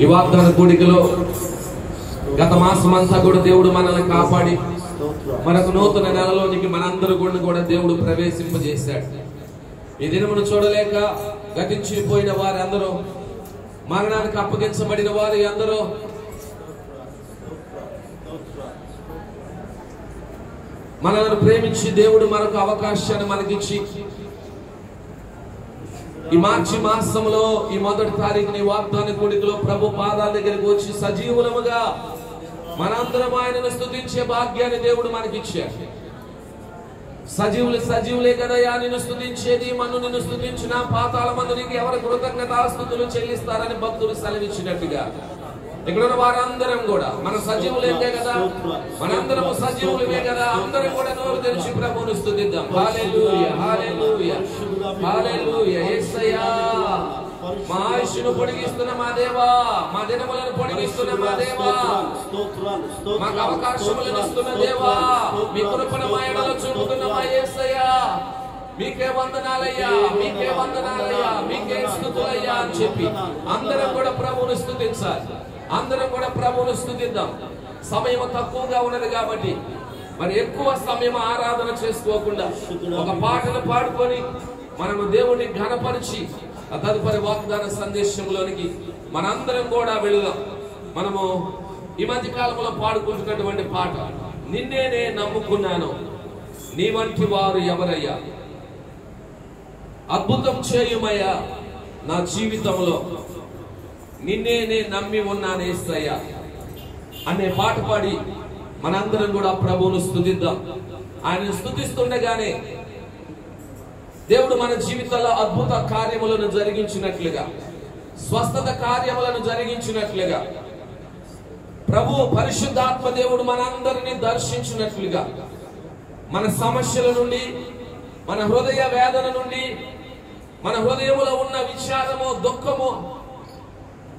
ఈ వాగ్దాన కూడికలో గత మాసం అంతా కూడా దేవుడు మనల్ని కాపాడి మనకు నూతన నెలలోనికి మనందరూ కూడా దేవుడు ప్రవేశింపజేశాడు. ఈ దినమును చూడలేక గతించిపోయిన వారి అందరూ, మరణానికి అప్పగించబడిన వారి అందరూ, మనల్ని ప్రేమించి దేవుడు మరొక అవకాశాన్ని మనకిచ్చి ఈ మార్చి మాసంలో ఈ మొదటి తారీఖుని వాగ్దాన కూడికలో ప్రభు పాదాల దగ్గరికి వచ్చి సజీవులముగా మనందరం ఆయనను స్తుతించే భాగ్యాన్ని దేవుడు మనకిచ్చాడు. సజీవులే కదయా నిన్ను స్తుతించేది, మన్ను నిన్ను స్తుతించిన పాతాళ మందు నీకు ఎవరు కృతజ్ఞతాస్తుతులు చెల్లిస్తారని భక్తులు సెలవిచ్చినట్టుగా ఇక్కడున్న వారందరం కూడా మన సజీవులేకే కదా, మనందరం సజీవులమే కదా, అందరం కూడా నోరు తెరిచి ప్రభువును స్తుతిద్దాం. హల్లెలూయా, హల్లెలూయా, హల్లెలూయా. యేసయ్యా, మా ఆయుష్ను పొడిగిస్తున్న మా దేవా, మా దినములను పొడిగిస్తున్న మా దేవా, మాకు అవకాశములను ఇస్తున్న దేవా, మీ కృపను మా ఎడలో చూపుతున్న మా యేసయ్యా, మీకే వందనాలయ్యా, మీకే వందనాలయ్యా, మీకే స్తుతులయ్యా అని చెప్పి అందరం కూడా ప్రభువును స్తుతించాలి. అందరం కూడా ప్రభువును స్తుతిద్దాం. సమయం తక్కువగా ఉన్నది కాబట్టి మరి ఎక్కువ సమయం ఆరాధన చేసుకోకుండా ఒక పాటను పాడుకొని మనము దేవుణ్ణి ఘనపరిచి తదుపరి వాగ్దాన సందేశంలోనికి మనందరం కూడా వెళుదాం. మనము ఈ మధ్య కాలంలో పాడుకుంటున్నటువంటి పాట, నిన్నేనే నమ్ముకున్నాను, నీ వంటి వారు ఎవరయ్యా, అద్భుతం చేయుమయ్యా నా జీవితంలో, నిన్నేనే నమ్మి ఉన్నాను యేసయ్యా అనే పాట పాడి మనందరం కూడా ప్రభువును స్తుతిద్దాం. ఆయన స్తుతిస్తుండగానే దేవుడు మన జీవితంలో అద్భుత కార్యములను జరిగించినట్లుగా, స్వస్థత కార్యములను జరిగించినట్లుగా, ప్రభు పరిశుద్ధాత్మ దేవుడు మనందరినీ దర్శించినట్లుగా, మన సమస్యల నుండి, మన హృదయ వేదన నుండి, మన హృదయములో ఉన్న విచారము, దుఃఖము,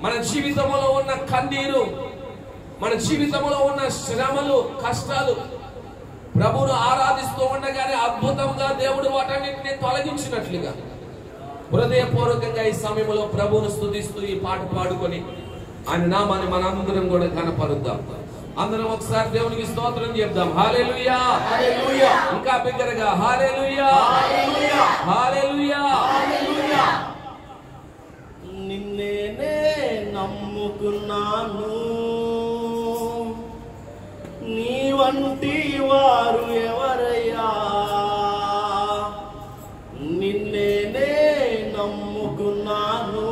మన జీవితంలో ఉన్న కన్నీరు, మన జీవితంలో ఉన్న శ్రమలు, కష్టాలు ప్రభువును ఆరాధిస్తూ ఉండగానే అద్భుతంగా దేవుడు వాటన్నిటిని తొలగించినట్లుగా హృదయపూర్వకంగా ఈ సమయంలో ప్రభువును స్తుతిస్తూ ఈ పాట పాడుకొని ఆయన నామాన్ని మనందరం కూడా ఘనపరుద్దాం. అందరం ఒకసారి దేవునికి స్తోత్రం చెప్దాం. హల్లెలూయా, హల్లెలూయా. ఇంకా బిగ్గరగా హల్లెలూయా, హల్లెలూయా, హల్లెలూయా, హల్లెలూయా. నిన్నేనే నమ్ముకున్నాను, నీ వంటి వారు ఎవరయ్యా, నిన్నేనే నమ్ముకున్నాను,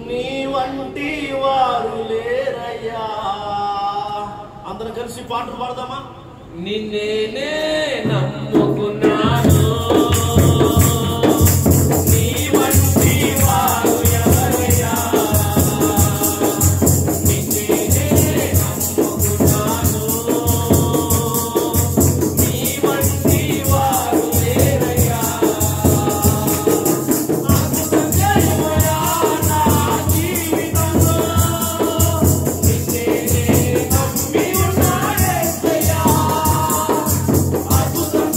నీ వంటి వారు లేరయ్యా. అందరం కలిసి పాటలు పాడదామా? నిన్నేనే నమ్ముకున్నాను, అద్భుతం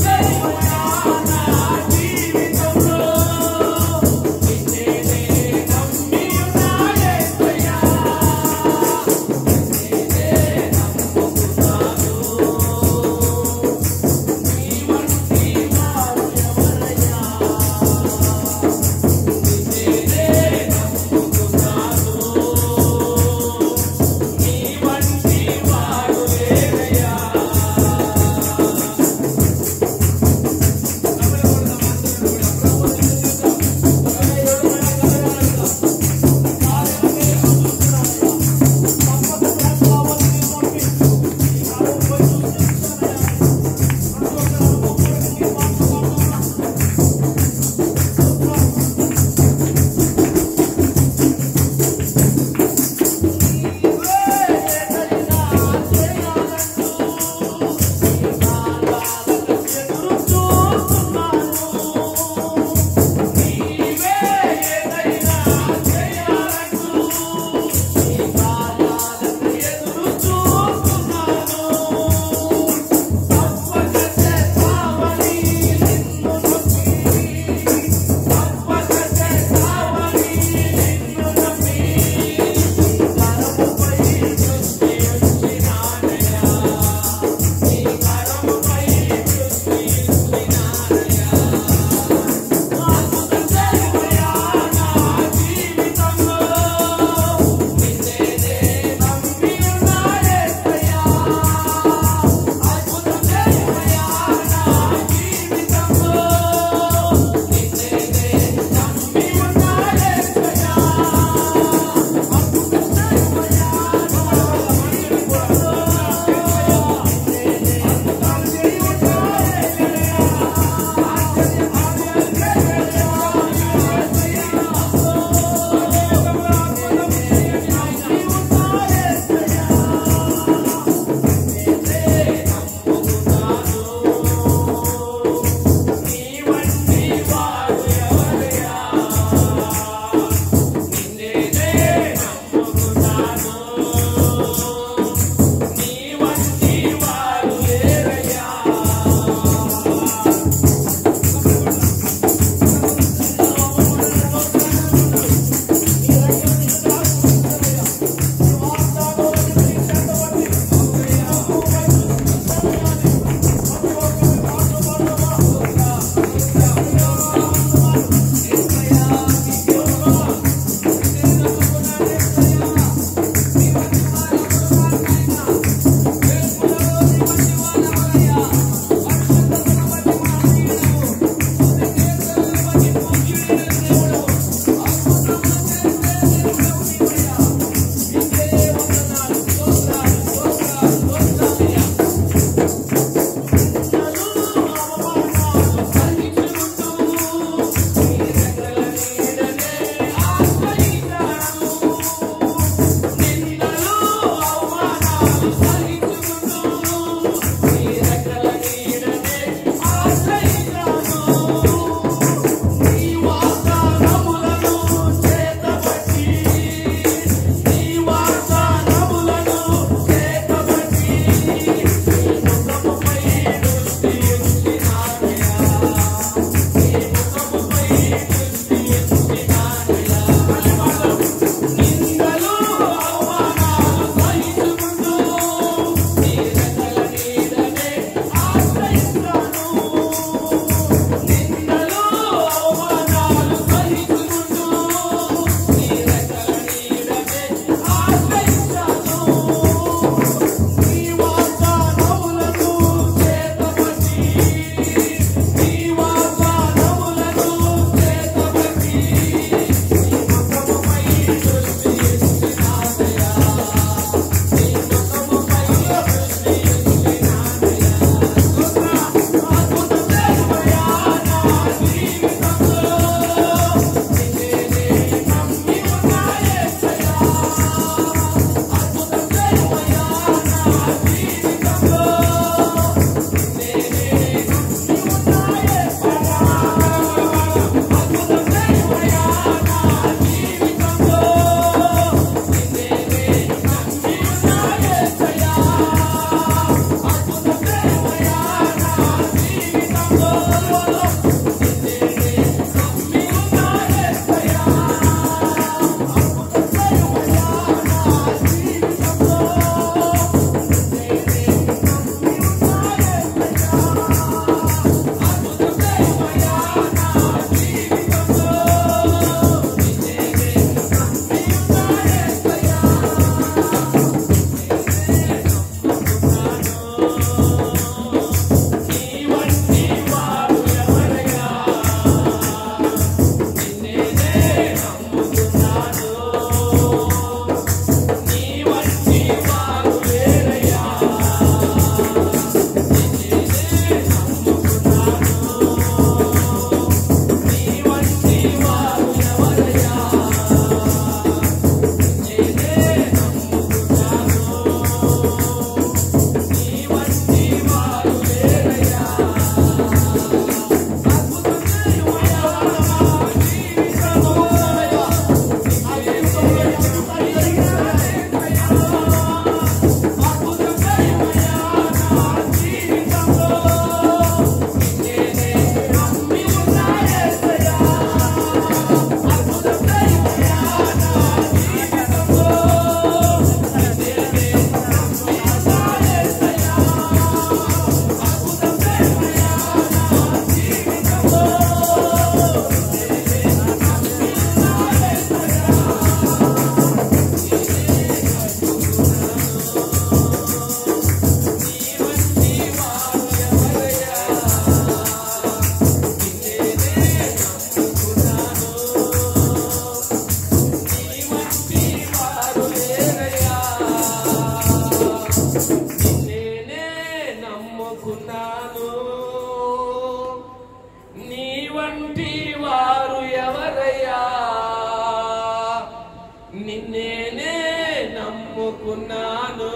నమ్ముకున్నాను,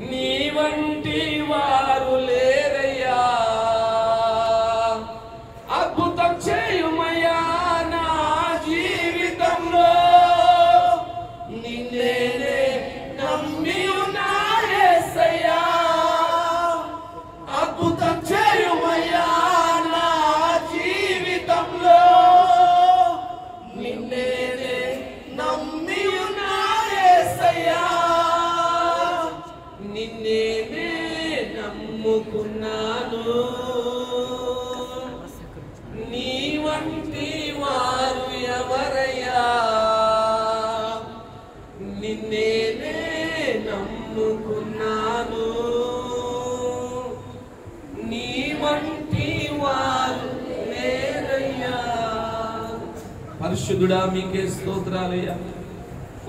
నీ వంటి వారు లేరయ్యా. అద్భుతం చేయుమయ్యా నా జీవితంలో, నిన్నే నమ్మి ఉన్నా యేసయ్యా. అద్భుతం చేయుమయ్యా నా జీవితంలో, నిన్నే నమ్మి ఉన్నా యేసయ్యా. నిన్నే నమ్ముకున్నాను, నీ వంటి వారు ఎవరయ్యా. నిన్నే నమ్ముకున్నాను, నీ వంటి వారు లేరయ్యా. పరిశుద్ధుడా మీకే స్తోత్రాలయ్యా,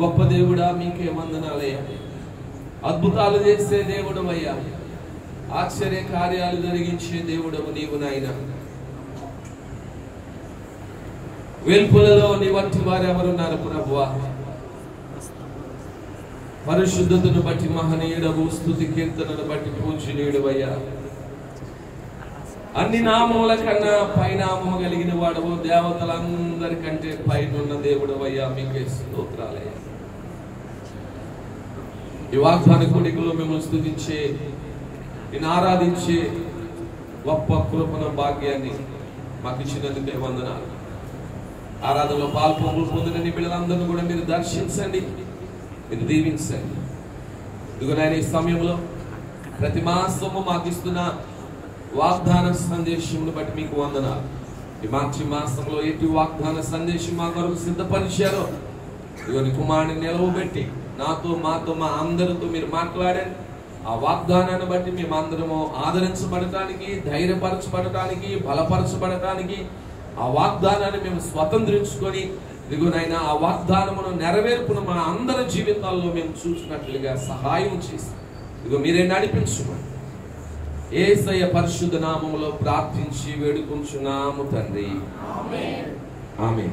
గొప్ప దేవుడా మీకే వందనాలయ్యా. అద్భుతాలు చేసే దేవుడు అయ్యా, ఆశ్చర్య కార్యాలు జరిగించే దేవుడవు నీవు నాయనా. వెల్పులలో నీ వంటి వారు ఎవరున్నారు ప్రభువా? పరిశుద్ధతను బట్టి మహనీయుడవు, స్తుతి కీర్తనను బట్టి పూజనీయుడవయ్యా. అన్ని నామముల కన్నా పైనామము కలిగిన వాడవు, దేవతలందరికంటే పైనున్న దేవుడవయ్యా, మీకే స్తోత్రాలయ్యా. ఈ వాగ్దాన కూడికలో మిమ్మల్ని స్తుతించే, నేను ఆరాధించే గొప్ప కృపణ భాగ్యాన్ని మాకు ఇచ్చినందుకే వందనాలు. ఆరాధనలో పొందిన నీ బిడ్డలందరినీ కూడా మీరు దర్శించండి, మీరు దీవించండి. ఇదిగో నాయన ఈ సమయంలో ప్రతి మాసము మాకు ఇస్తున్న వాగ్దాన సందేశమును బట్టి మీకు వందనాలు. ఈ మార్చి మాసంలో ఎటు వాగ్దాన సందేశం మా కొరకు సిద్ధపరిచారో ఇదిగో నీ కుమారుని నిలవబెట్టి నాతో మాతో మా అందరితో మీరు మాట్లాడండి. ఆ వాగ్దానాన్ని బట్టి మేము అందరము ఆదరించబడటానికి, ధైర్యపరచబడటానికి, బలపరచబడటానికి, ఆ వాగ్దానాన్ని మేము స్వతంత్రించుకొని ఇదిగోనైనా ఆ వాగ్దానమును నెరవేర్పును మా అందరి జీవితాల్లో మేము చూసినట్లుగా సహాయం చేసి ఇదిగో మీరే నడిపించుకోండి. యేసయ్య పరిశుద్ధ నామములో ప్రార్థించి వేడుకుంటున్నాము తండ్రి, ఆమేన్.